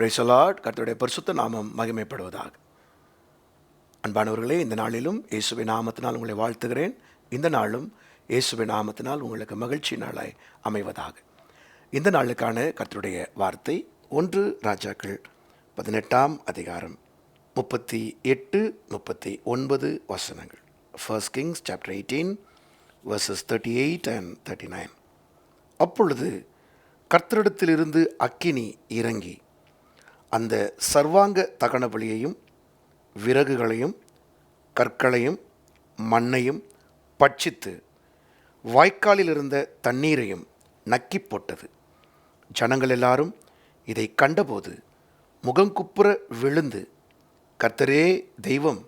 Praise the Lord. கர்த்தருடைய பரிசுத்த நாமம் மகிமைப்படுவதாக. அன்பானவர்களே, இந்த நாளிலும் இயேசுவின் நாமத்தினால் உங்களை வாழ்த்துகிறேன். இந்த நாளும் இயேசுவின் நாமத்தினால் உங்களுக்கு மகிழ்ச்சி நாளாய் அமைவதாக. இந்த நாளுக்கான கர்த்தருடைய வார்த்தை 1 ராஜாக்கள் 18ஆம் அதிகாரம் 38, 39 வசனங்கள். 1 Kings chapter 18 verses 38 and 39. அப்பொழுது கர்த்தரிடத்திலிருந்து அக்கினி இறங்கி அந்த சர்வாங்க தகன பலியையும் விறகுகளையும் கற்களையும் மண்ணையும் பட்சித்து வாய்க்காலில் இருந்த தண்ணீரையும் நக்கி போட்டது. ஜனங்கள் எல்லாரும் இதை கண்டபோது முகங்குப்புற விழுந்து, கர்த்தரே தெய்வம்,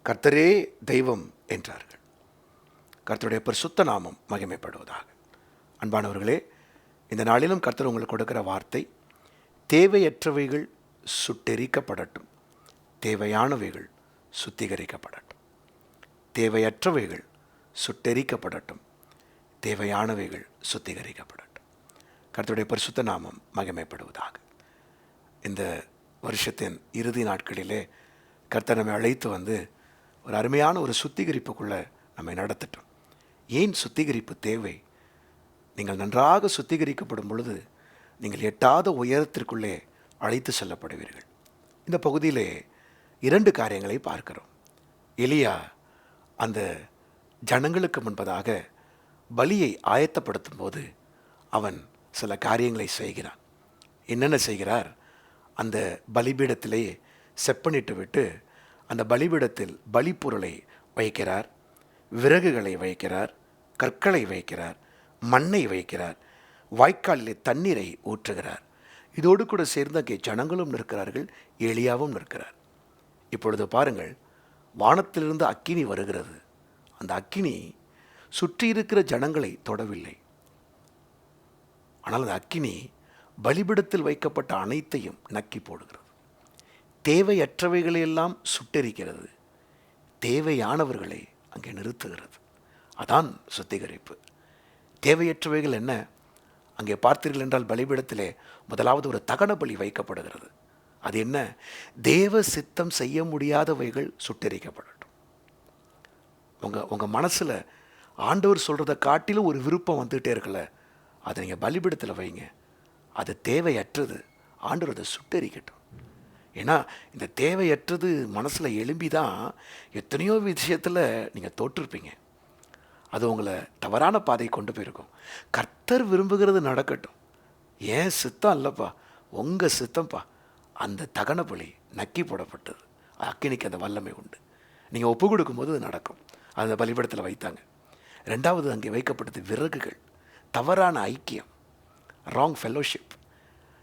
கர்த்தரே தெய்வம் என்றார்கள். கர்த்தருடைய பரிசுத்த நாமம் மகிமைப்படுவதாக. அன்பானவர்களே, இந்த நாளிலும் கர்த்தர் உங்களுக்கு கொடுக்கிற வார்த்தை, தேவையற்றவைகள் சுட்டெரிக்கப்படட்டும், தேவையானவைகள் சுத்திகரிக்கப்படட்டும். தேவையற்றவைகள் சுட்டெரிக்கப்படட்டும், தேவையானவைகள் சுத்திகரிக்கப்படட்டும். கர்த்தருடைய பரிசுத்த நாமம் மகிமைப்படுவதாக. இந்த வருஷத்தின் இறுதி நாட்களிலே கர்த்தர் நம்மை அழைத்து வந்து ஒரு அருமையான ஒரு சுத்திகரிப்புக்குள்ளே நம்மை நடத்தட்டும். ஏன் சுத்திகரிப்பு தேவை? நீங்கள் நன்றாக சுத்திகரிக்கப்படும் பொழுது நீங்கள் எட்டாத உயரத்திற்குள்ளே அழைத்து செல்லப்படுவீர்கள். இந்த பகுதியிலே 2 காரியங்களை பார்க்கிறோம். எலியா அந்த ஜனங்களுக்கு முன்பதாக பலியை ஆயத்தப்படுத்தும் போது அவன் சில காரியங்களை செய்கிறான். என்னென்ன செய்கிறார்? அந்த பலிபீடத்திலே செப்பனிட்டு விட்டு அந்த பலிபீடத்தில் பலிப்பொருளை வைக்கிறார், விறகுகளை வைக்கிறார், கற்களை வைக்கிறார், மண்ணை வைக்கிறார், வாய்க்காலிலே தண்ணீரை ஊற்றுகிறார். இதோடு கூட சேர்ந்து அங்கே ஜனங்களும் நிற்கிறார்கள், எலியாவும் நிற்கிறார். இப்பொழுது பாருங்கள், வானத்திலிருந்து அக்கினி வருகிறது. அந்த அக்கினி சுற்றி இருக்கிற ஜனங்களை தொடவில்லை. ஆனால் அந்த அக்கினி பலிபீடத்தில் வைக்கப்பட்ட அனைத்தையும் நக்கி போடுகிறது. தேவையற்றவைகளையெல்லாம் சுட்டெரிக்கிறது, தேவையானவர்களை அங்கே நிறுத்துகிறது. அதான் சுத்திகரிப்பு. தேவையற்றவைகள் என்ன? அங்கே பார்த்தீர்கள் என்றால் பலிபீடத்திலே முதலாவது ஒரு தகன பலி வைக்கப்படுகிறது. அது என்ன? தேவ சித்தம் செய்ய முடியாதவைகள் சுட்டெரிக்கப்படட்டும். உங்கள் மனசில் ஆண்டவர் சொல்கிறத காட்டிலும் ஒரு விருப்பம் வந்துகிட்டே இருக்கல, அதை நீங்கள் பலிபீடத்தில் வைங்க. அது தேவையற்றது, ஆண்டவர் அதை சுட்டெரிக்கட்டும். ஏன்னா இந்த தேவையற்றது மனசில் எழும்பி தான் எத்தனையோ விஷயத்தில் நீங்கள் தோற்றிருப்பீங்க. அது உங்களை தவறான பாதை கொண்டு போயிருக்கும். கர்த்தர் விரும்புகிறது நடக்கட்டும். ஏன் சித்தம் இல்லைப்பா, உங்கள் சித்தம்ப்பா. அந்த தகன பலி நக்கி போடப்பட்டது. அக்கினிக்கு அந்த வல்லமை உண்டு. நீங்கள் ஒப்பு கொடுக்கும்போது அது நடக்கும். அந்த பலிபீடத்தில் வைத்தாங்க. 2வது அங்கே வைக்கப்பட்டது விறகுகள். தவறான ஐக்கியம், ராங் ஃபெல்லோஷிப்.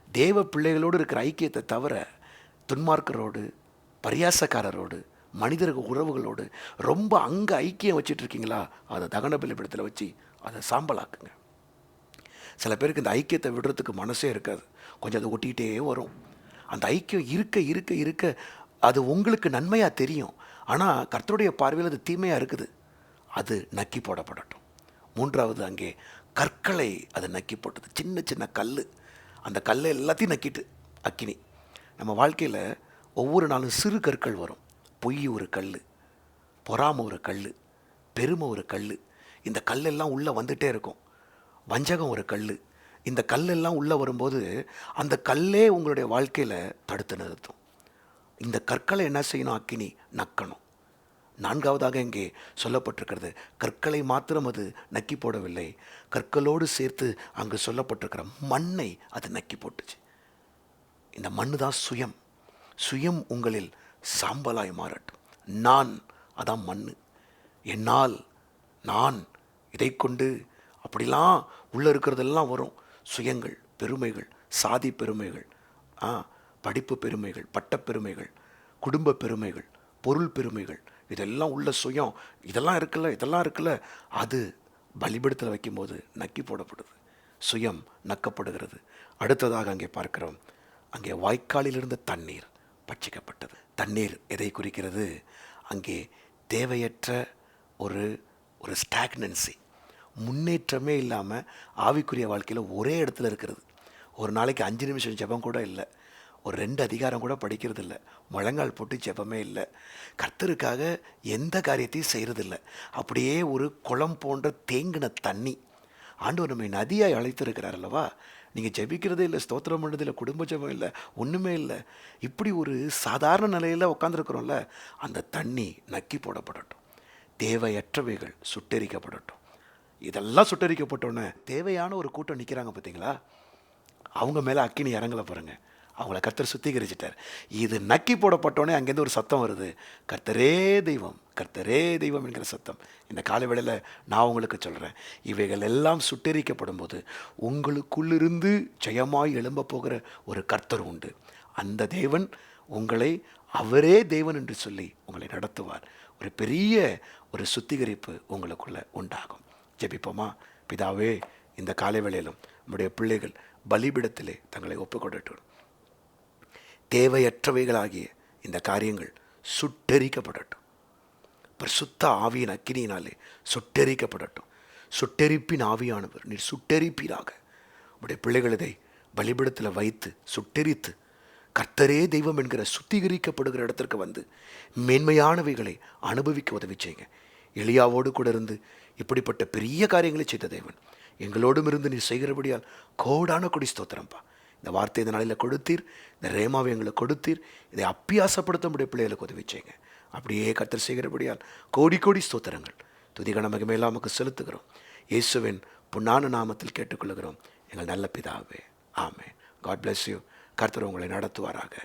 தேவ பிள்ளைகளோடு இருக்கிற ஐக்கியத்தை தவிர துன்மார்க்கரோடு, பரியாசக்காரரோடு, மனிதர் உறவுகளோடு ரொம்ப அங்கே ஐக்கியம் வச்சுட்டு இருக்கீங்களா? அதை தகன பலிபீடத்தில் வச்சு அதை சாம்பலாக்குங்க. சில பேருக்கு இந்த ஐக்கியத்தை விடுறதுக்கு மனசே இருக்காது, கொஞ்சம் அதை ஒட்டிக்கிட்டே வரும். அந்த ஐக்கியம் இருக்க இருக்க இருக்க அது உங்களுக்கு நன்மையாக தெரியும், ஆனால் கர்த்தருடைய பார்வையில் அது தீமையாக இருக்குது. அது நக்கி போடப்படட்டும். 3வது அங்கே கற்களை அது நக்கி போட்டது. சின்ன சின்ன கல், அந்த கல்லை எல்லாத்தையும் நக்கிட்டு அக்கினி. நம்ம வாழ்க்கையில் ஒவ்வொரு நாளும் சிறு கற்கள் வரும். பொய் ஒரு கல், பொறாமை ஒரு கல், பெருமை ஒரு கல். இந்த கல்லெல்லாம் உள்ளே வந்துகிட்டே இருக்கும். வஞ்சகம் ஒரு கல். இந்த கல்லெல்லாம் உள்ளே வரும்போது அந்த கல்லே உங்களுடைய வாழ்க்கையில் தடுத்து நிறுத்தும். இந்த கற்களை என்ன செய்யணும்? அக்கினி நக்கணும். 4வதாக இங்கே சொல்லப்பட்டிருக்கிறது, கற்களை மாத்திரம் அது நக்கி போடவில்லை, கற்களோடு சேர்த்து அங்கு சொல்லப்பட்டிருக்கிற மண்ணை அது நக்கி போட்டுச்சு. இந்த மண்ணு தான் சுயம். சுயம் உங்களில் சாம்பலாய் மாறட்டும். நான் அதான் மண். என்னால், நான், இதை கொண்டு அப்படிலாம் உள்ளே இருக்கிறதெல்லாம் வரும். சுயங்கள், பெருமைகள், சாதி பெருமைகள், படிப்பு பெருமைகள், பட்டப்பெருமைகள், குடும்ப பெருமைகள், பொருள் பெருமைகள், இதெல்லாம் உள்ள சுயம். இதெல்லாம் இருக்குல்ல, அது பலிபீடத்தில் வைக்கும்போது நக்கி போடப்படுது. சுயம் நக்கப்படுகிறது. அடுத்ததாக அங்கே பார்க்கிறோம், அங்கே வாய்க்காலில் இருந்த தண்ணீர் பட்சிக்கப்பட்டது. தண்ணீர் எதை குறிக்கிறது? அங்கே தேவையற்ற ஒரு ஸ்டாக்னன்சி, முன்னேற்றமே இல்லாமல் ஆவிக்குரிய வாழ்க்கையில் ஒரே இடத்துல இருக்கிறது. ஒரு நாளைக்கு 5 நிமிஷம் ஜெபம் கூட இல்லை, ஒரு 2 அதிகாரம் கூட படிக்கிறது இல்லை, முழங்கால் போட்டு ஜெபமே இல்லை, கர்த்தருக்காக எந்த காரியத்தையும் செய்கிறதில்ல. அப்படியே ஒரு குளம் போன்ற தேங்கின தண்ணி. ஆண்டவர் நம்மை நதியாய் அழைத்திருக்கிறார் அல்லவா. நீங்கள் ஜெபிக்கிறதே இல்லை, ஸ்தோத்திரம் பண்ணது இல்லை, குடும்ப ஜெபம் இல்லை, ஒன்றுமே இல்லை. இப்படி ஒரு சாதாரண நிலையில் உட்காந்துருக்குறோம்ல, அந்த தண்ணி நக்கி போடப்படட்டும். தேவையற்றவைகள் சுட்டெரிக்கப்படட்டும். இதெல்லாம் சுட்டரிக்கப்பட்டோன்னே தேவையான ஒரு கூட்டம் நிற்கிறாங்க பார்த்தீங்களா, அவங்க மேலே அக்கினி இறங்கலை பாருங்க. அவங்கள கர்த்தர் சுத்திகரிச்சிட்டார். இது நக்கி போடப்பட்டோன்னே அங்கேருந்து ஒரு சத்தம் வருது, கர்த்தரே தெய்வம், கர்த்தரே தெய்வம் என்கிற சத்தம். இந்த காலை வேளையில் நான் உங்களுக்கு சொல்கிறேன், இவைகள் எல்லாம் சுட்டெரிக்கப்படும் போது உங்களுக்குள்ளிருந்து ஜெயமாய் எழும்ப போகிற ஒரு கர்த்தர் உண்டு. அந்த தேவன் உங்களை அவரே தேவன் என்று சொல்லி உங்களை நடத்துவார். ஒரு பெரிய ஒரு சுத்திகரிப்பு உங்களுக்குள்ள உண்டாகும். ஜெபிப்போமா? பிதாவே, இந்த காலை வேளையிலும் நம்முடைய பிள்ளைகள் பலிபிடத்திலே தங்களை ஒப்புக்கொள்ளட்டும். தேவையற்றவைகளாகிய இந்த காரியங்கள் சுட்டெரிக்கப்படட்டும். பரிசுத்த ஆவியின் அக்கினியினாலே சுட்டெரிக்கப்படட்டும். சுட்டெரிப்பின் ஆவியானவர் நீர் சுட்டெரிப்பீராக. நம்முடைய பிள்ளைகள் இதை பலிபிடத்தில் வைத்து சுட்டெரித்து கர்த்தரே தெய்வம் என்கிற சுத்திகரிக்கப்படுகிற இடத்திற்கு வந்து மேன்மையானவைகளை அனுபவிக்க உதவி செய்யுங்க. எலியாவோடு கூட இருந்து இப்படிப்பட்ட பெரிய காரியங்களை செய்த தேவன் எங்களோடும் இருந்து நீர் செய்கிறபடியால் கோடான கொடி ஸ்தோத்திரம்ப்பா. இந்த வார்த்தை இந்த நாளில் கொடுத்தீர், இந்த ரேமாவை எங்களுக்கு கொடுத்தீர். இதை அப்பியாசப்படுத்த முடிய பிள்ளைகளுக்கு உதவி செய்யுங்க. அப்படியே கர்த்தர் செய்கிறபடியால் கோடி கோடி ஸ்தோத்திரங்கள் துதிகன மகிமையெல்லாம் நமக்கு செலுத்துகிறோம். இயேசுவின் பொன்னான நாமத்தில் கேட்டுக்கொள்கிறோம் எங்கள் நல்ல பிதாவே, ஆமென். God bless you. கர்த்தர் உங்களை நடத்துவாராக.